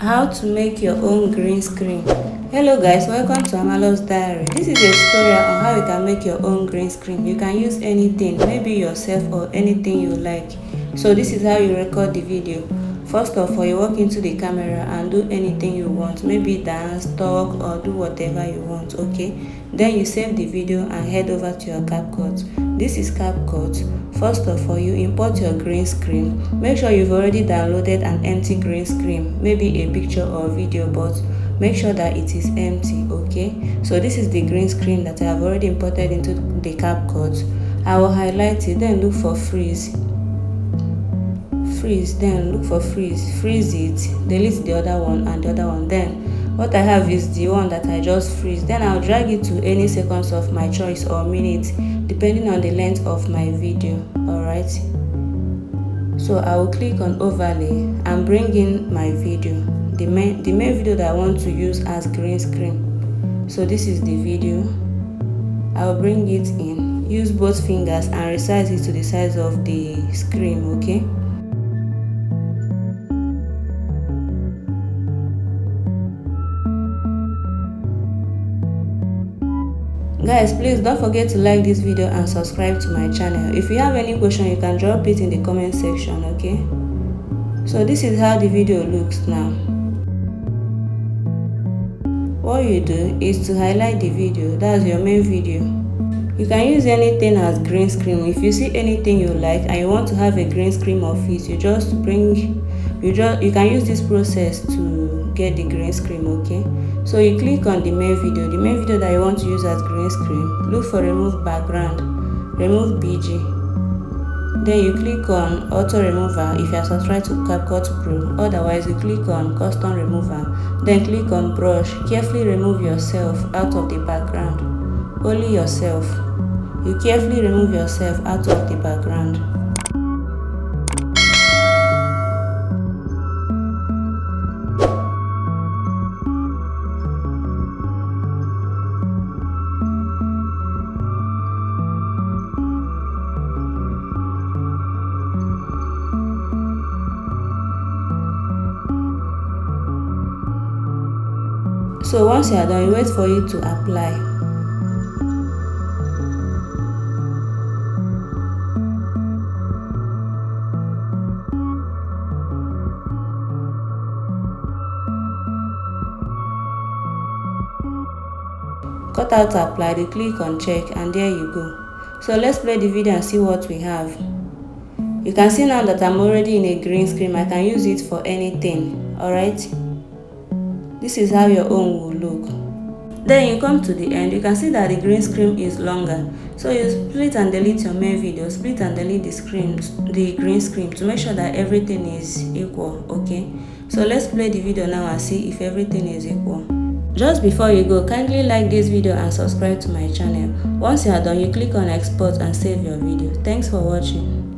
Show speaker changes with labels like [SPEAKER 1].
[SPEAKER 1] How to make your own green screen. Hello guys, welcome to Amalo's Diary. This is a tutorial on how you can make your own green screen. You can use anything, maybe yourself or anything you like. So this is how you record the video. First of all, you walk into the camera and do anything you want, maybe dance, talk, or do whatever you want, okay? Then you save the video and head over to your Capcut. This is Capcut. First of all, you import your green screen. Make sure you've already downloaded an empty green screen, maybe a picture or video, but make sure that it is empty, okay? So this is the green screen that I have already imported into the Capcut. I will highlight it, then look for freeze, then look for freeze it, delete the other one and the other one. Then what I have is the one that I just freeze. Then I'll drag it to any seconds of my choice or minutes, depending on the length of my video. All right, so I will click on overlay and bring in my video, the main video that I want to use as green screen. So this is the video. I'll bring it in, use both fingers and resize it to the size of the screen, okay? Guys, please don't forget to like this video and subscribe to my channel. If you have any question, you can drop it in the comment section, okay? So this is how the video looks now. What you do is to highlight the video, that's your main video. You can use anything as green screen. If you see anything you like and you want to have a green screen of it, you can use this process to get the green screen, okay? So you click on the main video that you want to use as green screen. Look for remove background, remove BG. Then you click on auto remover if you are subscribed to Capcut Pro. Otherwise, you click on custom remover. Then click on brush. Carefully remove yourself out of the background. Only yourself. You carefully remove yourself out of the background. So once you are done, you wait for it to apply. Cut out apply, you click on check, and there you go. So let's play the video and see what we have. You can see now that I'm already in a green screen. I can use it for anything, alright? This is how your own will look. Then you come to the end, you can see that the green screen is longer. So you split and delete your main video, split and delete the green screen to make sure that everything is equal, okay? So let's play the video now and see if everything is equal. Just before you go, kindly like this video and subscribe to my channel. Once you are done, you click on export and save your video. Thanks for watching.